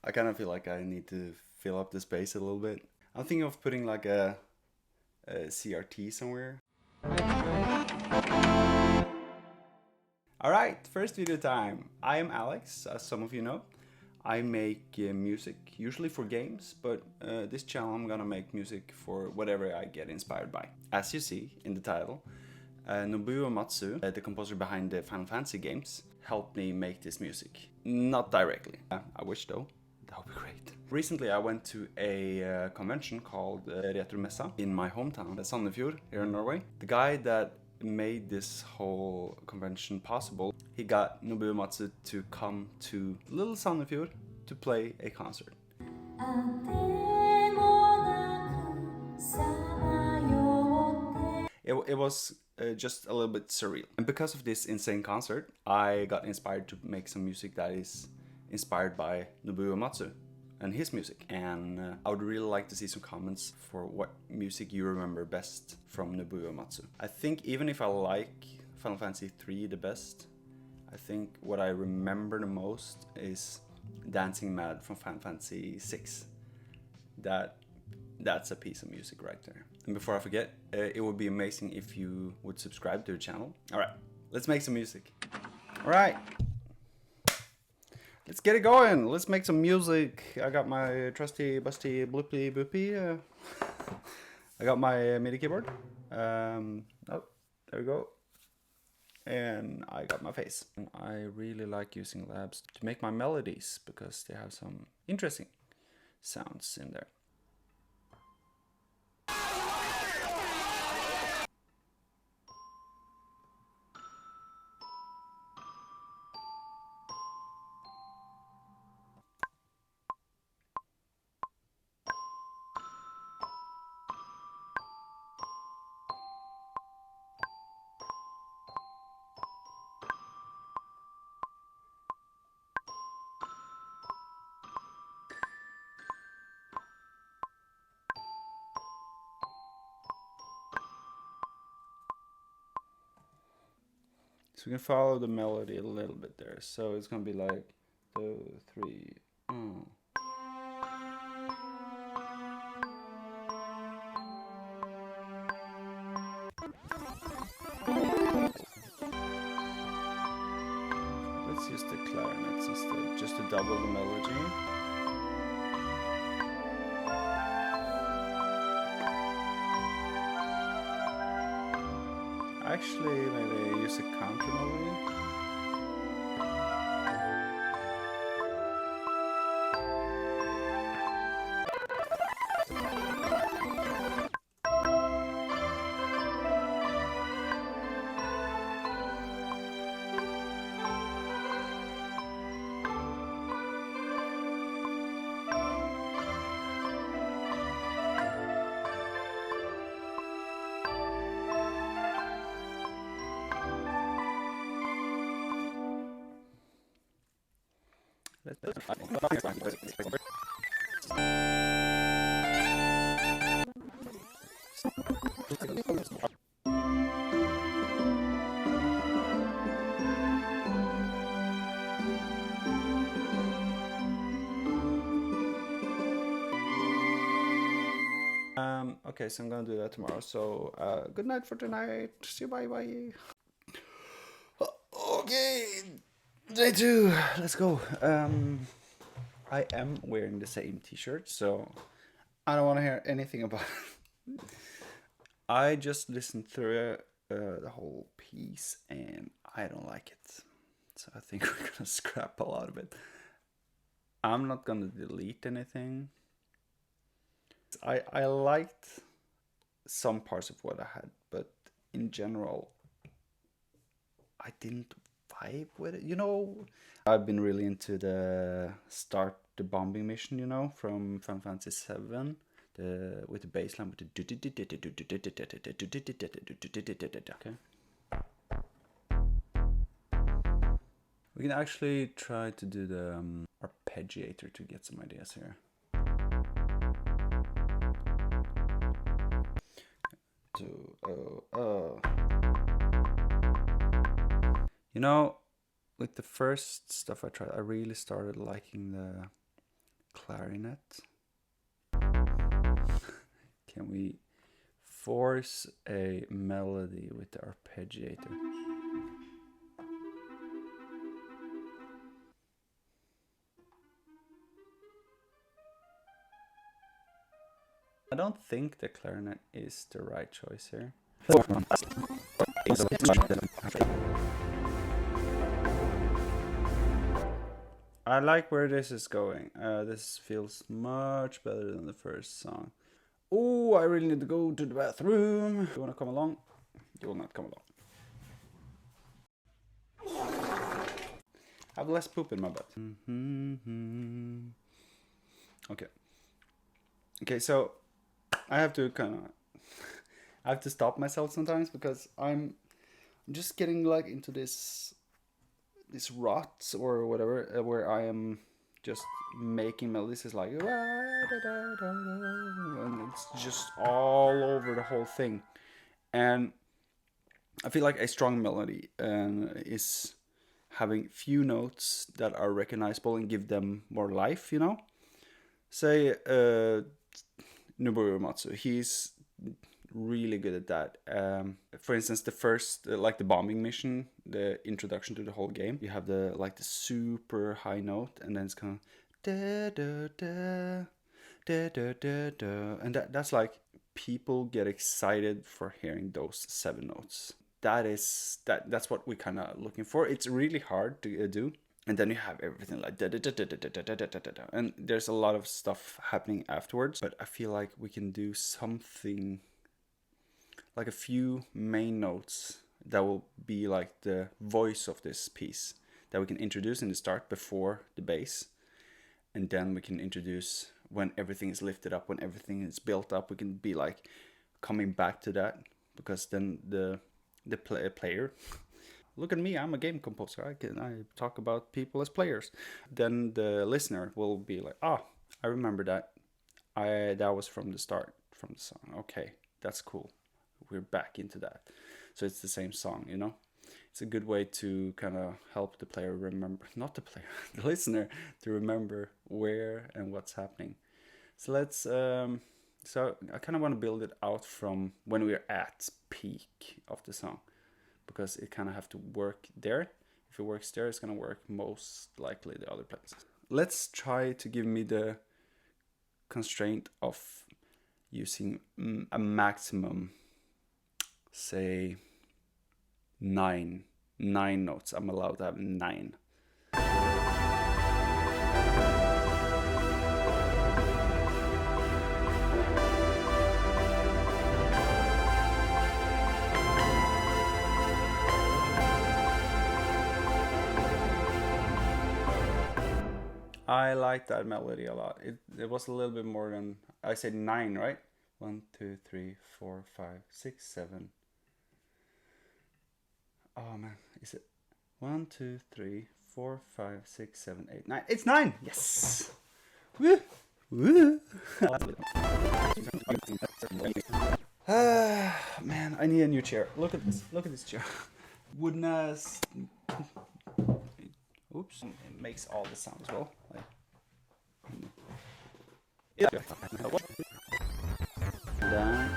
I kind of feel like I need to fill up the space a little bit. I'm thinking of putting like a CRT somewhere. Alright, first video time. I am Alex, as some of you know. I make music, usually for games, but this channel I'm gonna make music for whatever I get inspired by. As you see in the title, Nobuo Uematsu, the composer behind the Final Fantasy games, helped me make this music. Not directly. I wish though. That would be great. Recently I went to a convention called Retromessa in my hometown, Sandefjord, here in Norway. The guy that made this whole convention possible, he got Nobuo Uematsu to come to little Sandefjord to play a concert. It was just a little bit surreal. And because of this insane concert, I got inspired to make some music that is inspired by Nobuo Uematsu and his music. And I would really like to see some comments for what music you remember best from Nobuo Uematsu. I think even if I like Final Fantasy 3 the best, I think what I remember the most is Dancing Mad from Final Fantasy 6. That's a piece of music right there. And before I forget, it would be amazing if you would subscribe to the channel. Alright, let's make some music. Alright, let's get it going. Let's make some music. I got my trusty, busty, bloopy boopy. I got my MIDI keyboard. Oh, there we go. And I got my face. And I really like using labs to make my melodies because they have some interesting sounds in there. So we can follow the melody a little bit there. So it's gonna be like 2, 3. Let's use the clarinets instead, just to double the melody. Actually, maybe use a counter melody. Okay, so I'm gonna do that tomorrow. So good night for tonight. See you, bye bye. Okay, day 2. Let's go. I am wearing the same t-shirt, so I don't want to hear anything about it. I just listened through the whole piece and I don't like it. So I think we're gonna scrap a lot of it. I'm not gonna delete anything. I liked some parts of what I had, but in general, I didn't vibe with it. You know, I've been really into the Start the Bombing Mission, you know, from Final Fantasy 7. With the bass line, with the okay. We can actually try to do the arpeggiator to get some ideas here. You know, with the first stuff I tried, I really started liking clarinet. Can we force a melody with the arpeggiator? I don't think the clarinet is the right choice here. I like where this is going. This feels much better than the first song. Oh, I really need to go to the bathroom. You wanna come along? You will not come along. I have less poop in my butt. Okay. Okay, so I have to I have to stop myself sometimes because I'm just getting like into this rut or whatever where I am just making melodies. Is like and it's just all over the whole thing, and I feel like a strong melody is having few notes that are recognizable and give them more life, you know. Say Nobuo Uematsu, he's really good at that. For instance, the first, like the bombing mission, the introduction to the whole game, you have the super high note, and then it's kind of da da da da da da da, and that's like people get excited for hearing those 7 notes. That's what we're kind of looking for. It's really hard to do. And then you have everything like da da da da da da da da da da, and there's a lot of stuff happening afterwards. But I feel like we can do something like a few main notes that will be like the voice of this piece that we can introduce in the start before the bass, and then we can introduce when everything is lifted up, when everything is built up. We can be like coming back to that, because then the player. Look at me, I'm a game composer. I talk about people as players. Then the listener will be like, I remember that. That was from the start, from the song. Okay, that's cool. We're back into that. So it's the same song, you know? It's a good way to kind of help the player remember, not the player, the listener, to remember where and what's happening. So let's, so I kind of want to build it out from when we're at peak of the song, because it kind of have to work there. If it works there, it's going to work most likely the other places. Let's try to give me the constraint of using a maximum, say 9 notes. I'm allowed to have 9. I like that melody a lot. It was a little bit more than, I said 9, right? 1, 2, 3, 4, 5, 6, 7. Oh man, is it 1, 2, 3, 4, 5, 6, 7, 8, 9? It's 9. Yes. Woo. Woo. Man, I need a new chair. Look at this. Look at this chair. Wooden ass. Oops. It makes all the sounds well. Like, down.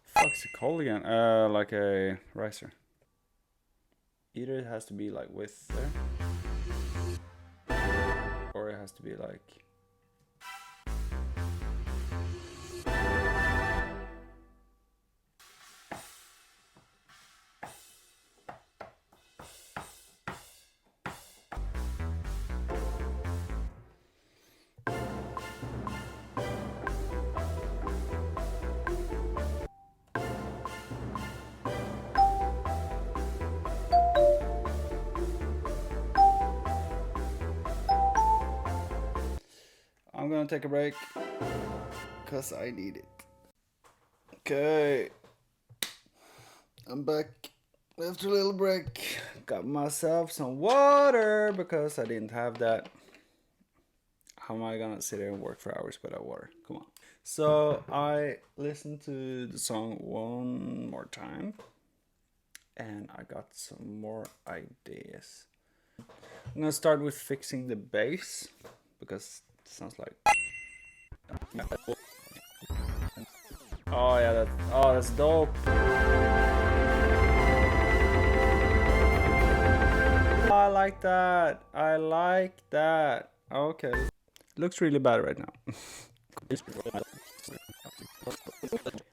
Fuck's it called again? Like a riser. Either it has to be like with there, or it has to be like. I'm gonna take a break because I need it. Okay, I'm back after a little break. Got myself some water because I didn't have that. How am I gonna sit here and work for hours without water? Come on. So I listened to the song one more time, and I got some more ideas. I'm gonna start with fixing the bass, because it sounds like... Oh yeah, that's dope. I like that. I like that. Okay. Looks really bad right now.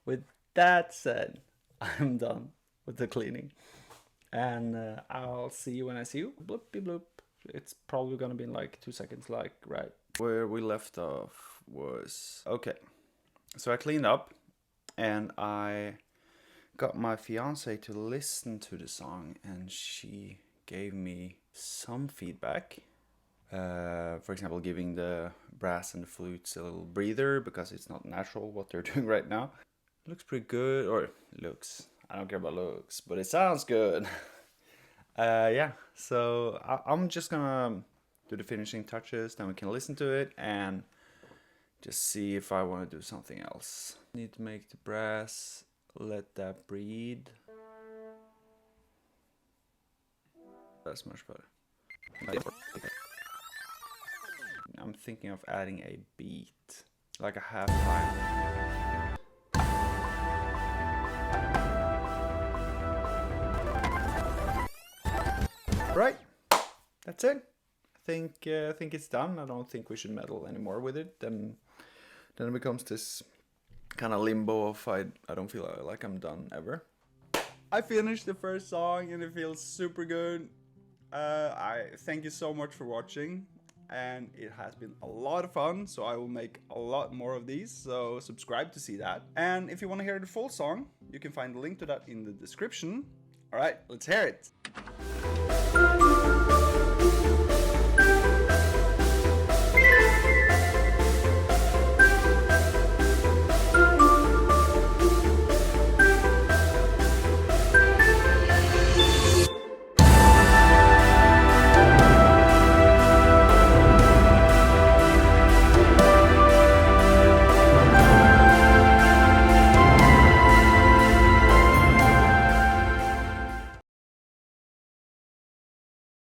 With that said, I'm done with the cleaning. And I'll see you when I see you. Bloopy bloop. It's probably gonna be in like 2 seconds, like, right. Where we left off was... Okay. So I cleaned up, and I got my fiance to listen to the song, and she gave me some feedback. For example, giving the brass and the flutes a little breather, because it's not natural what they're doing right now. It looks pretty good, or looks. I don't care about looks, but it sounds good. Yeah, so I'm just gonna do the finishing touches, then we can listen to it and just see if I want to do something else. Need to make the brass, let that breathe. That's much better. I'm thinking of adding a beat, like a half time. Right, that's it. I think it's done. I don't think we should meddle anymore with it. Then it becomes this kind of limbo of I don't feel like I'm done ever. I finished the first song and it feels super good. I thank you so much for watching, and it has been a lot of fun, so I will make a lot more of these, so subscribe to see that. And if you want to hear the full song, you can find the link to that in the description. Alright, let's hear it.